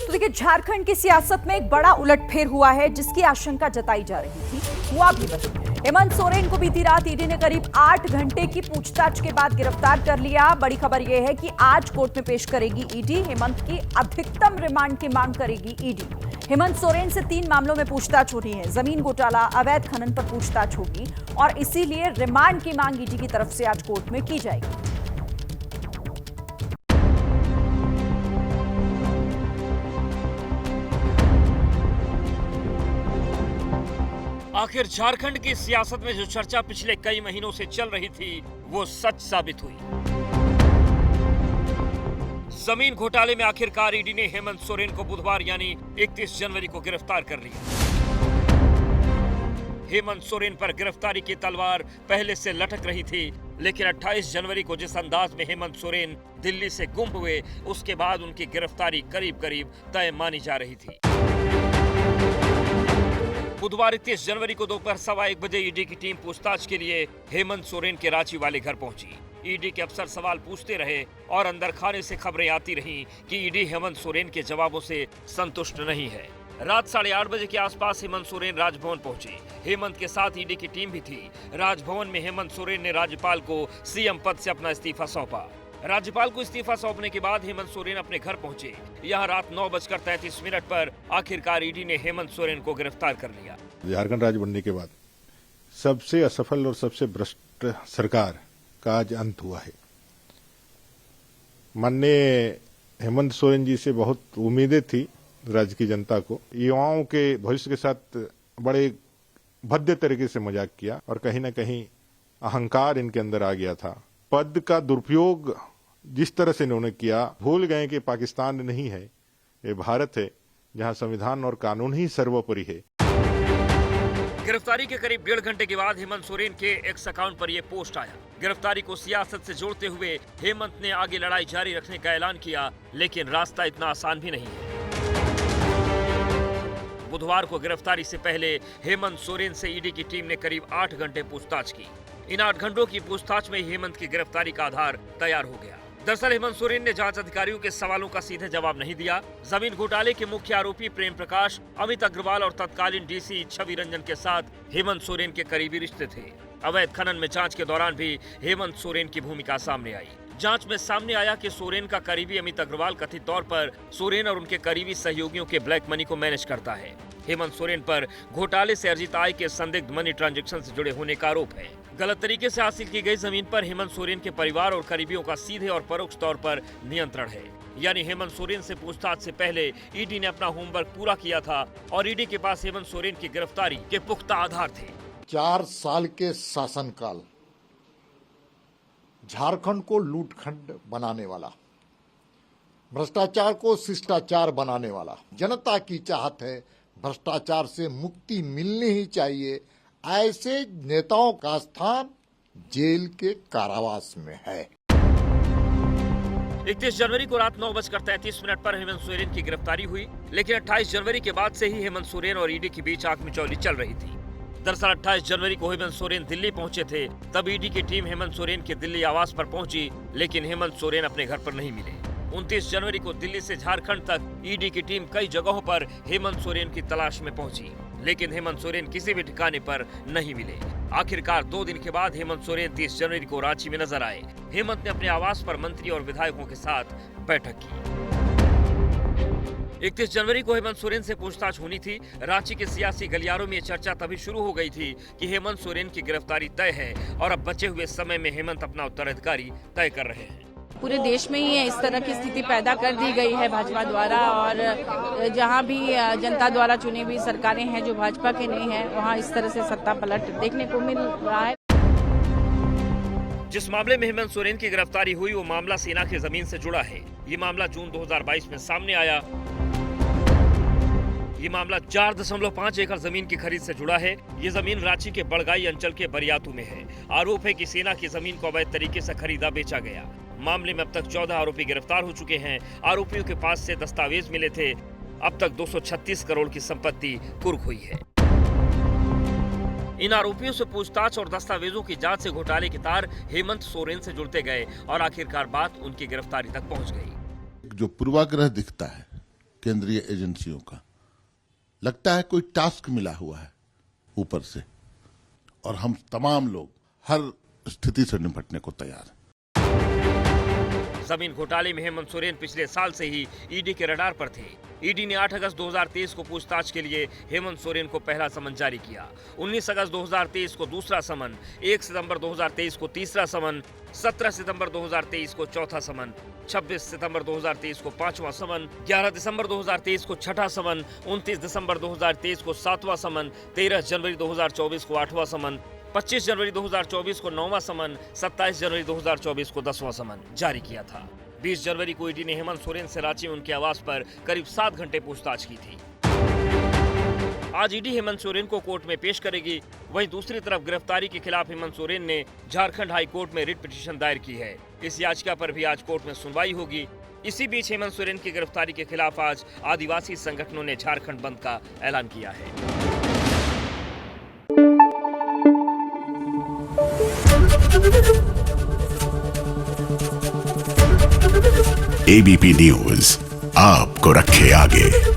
तो देखिए, झारखंड की सियासत में एक बड़ा उलटफेर हुआ है जिसकी आशंका जताई जा रही थी, हुआ भी वही। हेमंत सोरेन को बीती रात ईडी ने करीब 8 घंटे की पूछताछ के बाद गिरफ्तार कर लिया। बड़ी खबर यह है कि आज कोर्ट में पेश करेगी ईडी। हेमंत की अधिकतम रिमांड की मांग करेगी ईडी। हेमंत सोरेन से 3 मामलों में पूछताछ हो रही है। जमीन घोटाला, अवैध खनन पर पूछताछ होगी और इसीलिए रिमांड की मांग ईडी की तरफ से आज कोर्ट में की जाएगी। आखिर झारखंड की सियासत में जो चर्चा पिछले कई महीनों से चल रही थी वो सच साबित हुई। जमीन घोटाले में आखिरकार ईडी ने हेमंत सोरेन को बुधवार यानी 31 जनवरी को गिरफ्तार कर लिया। हेमंत सोरेन पर गिरफ्तारी की तलवार पहले से लटक रही थी, लेकिन 28 जनवरी को जिस अंदाज में हेमंत सोरेन दिल्ली से गुम हुए, उसके बाद उनकी गिरफ्तारी करीब करीब तय मानी जा रही थी। बुधवार 31 जनवरी को दोपहर 1:15 बजे ईडी की टीम पूछताछ के लिए हेमंत सोरेन के रांची वाले घर पहुंची। ईडी के अफसर सवाल पूछते रहे और अंदर खाने से खबरें आती रहीं कि ईडी हेमंत सोरेन के जवाबों से संतुष्ट नहीं है। रात 8:30 बजे के आसपास हेमंत सोरेन राजभवन पहुंचे। हेमंत के साथ ईडी की टीम भी थी। राजभवन में हेमंत सोरेन ने राज्यपाल को सीएम पद से अपना इस्तीफा सौंपा। राज्यपाल को इस्तीफा सौंपने के बाद हेमंत सोरेन अपने घर पहुंचे। यहाँ रात 9:33 पर आखिरकार ईडी ने हेमंत सोरेन को गिरफ्तार कर लिया। झारखंड राज्य बनने के बाद सबसे असफल और सबसे भ्रष्ट सरकार का आज अंत हुआ है। माननीय हेमंत सोरेन जी से बहुत उम्मीदें थी राज्य की जनता को। युवाओं के भविष्य के साथ बड़े भद्दे तरीके से मजाक किया और कहीं न कहीं अहंकार इनके अंदर आ गया था। पद का दुरुपयोग जिस तरह से इन्होंने किया, भूल गए कि पाकिस्तान नहीं है, ये भारत है जहां संविधान और कानून ही सर्वोपरि है। गिरफ्तारी के करीब 1.5 घंटे के बाद हेमंत सोरेन के एक्स अकाउंट पर यह पोस्ट आया। गिरफ्तारी को सियासत से जोड़ते हुए हेमंत ने आगे लड़ाई जारी रखने का ऐलान किया, लेकिन रास्ता इतना आसान भी नहीं है। बुधवार को गिरफ्तारी से पहले हेमंत सोरेन से ईडी की टीम ने करीब 8 घंटे पूछताछ की। इन 8 घंटों की पूछताछ में हेमंत की गिरफ्तारी का आधार तैयार हो गया। दरअसल हेमंत सोरेन ने जांच अधिकारियों के सवालों का सीधे जवाब नहीं दिया। जमीन घोटाले के मुख्य आरोपी प्रेम प्रकाश, अमित अग्रवाल और तत्कालीन डीसी छवि रंजन के साथ हेमंत सोरेन के करीबी रिश्ते थे। अवैध खनन में जांच के दौरान भी हेमंत सोरेन की भूमिका सामने आई। जांच में सामने आया कि सोरेन का करीबी अमित अग्रवाल कथित तौर पर सोरेन और उनके करीबी सहयोगियों के ब्लैक मनी को मैनेज करता है। हेमंत सोरेन पर घोटाले से अर्जित आय के संदिग्ध मनी ट्रांजैक्शन से जुड़े होने का आरोप है। गलत तरीके से हासिल की गई जमीन पर हेमंत सोरेन के परिवार और करीबियों का सीधे और परोक्ष तौर पर नियंत्रण है। यानी हेमंत सोरेन से पूछताछ से पहले ईडी ने अपना होमवर्क पूरा किया था और ईडी के पास हेमंत सोरेन की गिरफ्तारी के पुख्ता आधार थे। 4 साल के शासनकाल झारखंड को लूटखंड बनाने वाला, भ्रष्टाचार को शिष्टाचार बनाने वाला, जनता की चाहत है भ्रष्टाचार से मुक्ति मिलनी ही चाहिए। ऐसे नेताओं का स्थान जेल के कारावास में है। 31 जनवरी को रात 9:33 पर हेमंत सोरेन की गिरफ्तारी हुई, लेकिन 28 जनवरी के बाद से ही हेमंत सोरेन और ईडी के बीच आंख मिचौली चल रही थी। दरअसल 28 जनवरी को हेमंत सोरेन दिल्ली पहुंचे थे। तब ईडी की टीम हेमंत सोरेन के दिल्ली आवास पर पहुंची, लेकिन हेमंत सोरेन अपने घर पर नहीं मिले। 29 जनवरी को दिल्ली से झारखंड तक ईडी की टीम कई जगहों पर हेमंत सोरेन की तलाश में पहुंची, लेकिन हेमंत सोरेन किसी भी ठिकाने पर नहीं मिले। आखिरकार 2 दिन के बाद हेमंत सोरेन 30 जनवरी को रांची में नजर आए। हेमंत ने अपने आवास पर मंत्री और विधायकों के साथ बैठक की। 31 जनवरी को हेमंत सोरेन से पूछताछ होनी थी। रांची के सियासी गलियारों में ये चर्चा तभी शुरू हो गई थी कि हेमंत सोरेन की गिरफ्तारी तय है और अब बचे हुए समय में हेमंत अपना उत्तराधिकारी तय कर रहे हैं। पूरे देश में ही इस तरह की स्थिति पैदा कर दी गई है भाजपा द्वारा, और जहां भी जनता द्वारा चुनी हुई सरकारें हैं जो भाजपा के नहीं है, वहां इस तरह से सत्ता पलट देखने को मिल रहा है। जिस मामले में हेमंत सोरेन की गिरफ्तारी हुई वो मामला सेना की जमीन से जुड़ा है। ये मामला जून 2022 में सामने आया। ये मामला 4.5 एकड़ जमीन की खरीद से जुड़ा है। ये जमीन रांची के बड़गाई अंचल के बरियातू में है। आरोप है कि सेना की जमीन को अवैध तरीके से खरीदा बेचा गया। मामले में अब तक 14 आरोपी गिरफ्तार हो चुके हैं। आरोपियों के पास से दस्तावेज मिले थे। अब तक 236 करोड़ की संपत्ति कुर्क हुई है। इन आरोपियों से पूछताछ और दस्तावेजों की जांच से घोटाले के तार हेमंत सोरेन से जुड़ते गए और आखिरकार बात उनकी गिरफ्तारी तक पहुंच गई। जो पूर्वाग्रह दिखता है केंद्रीय एजेंसियों का। लगता है कोई टास्क मिला हुआ है ऊपर से, और हम तमाम लोग हर स्थिति से निपटने को तैयार हैं। जमीन घोटाले में हेमंत सोरेन पिछले साल से ही ईडी के रडार पर थे। ईडी ने 8 अगस्त 2023 को पूछताछ के लिए हेमंत सोरेन को पहला समन जारी किया। 19 अगस्त 2023 को दूसरा समन, 1 सितंबर 2023 को तीसरा समन, 17 सितंबर 2023 को चौथा समन, 26 सितंबर 2023 को पांचवा समन, 11 दिसंबर 2023 को छठा समन, 29 दिसंबर 2023 को सातवां समन, 13 जनवरी 2024 को आठवां समन, 25 जनवरी 2024 को 9वां समन, 27 जनवरी 2024 को 10वां समन जारी किया था। 20 जनवरी को ईडी ने हेमंत सोरेन से रांची में उनके आवास पर करीब 7 घंटे पूछताछ की थी। आज ईडी हेमंत सोरेन को कोर्ट में पेश करेगी। वहीं दूसरी तरफ गिरफ्तारी के खिलाफ हेमंत सोरेन ने झारखंड हाई कोर्ट में रिट पिटीशन दायर की है। इस याचिका पर भी आज कोर्ट में सुनवाई होगी। इसी बीच हेमंत सोरेन की गिरफ्तारी के खिलाफ आज आदिवासी संगठनों ने झारखंड बंद का ऐलान किया है। एबीपी न्यूज आपको रखे आगे।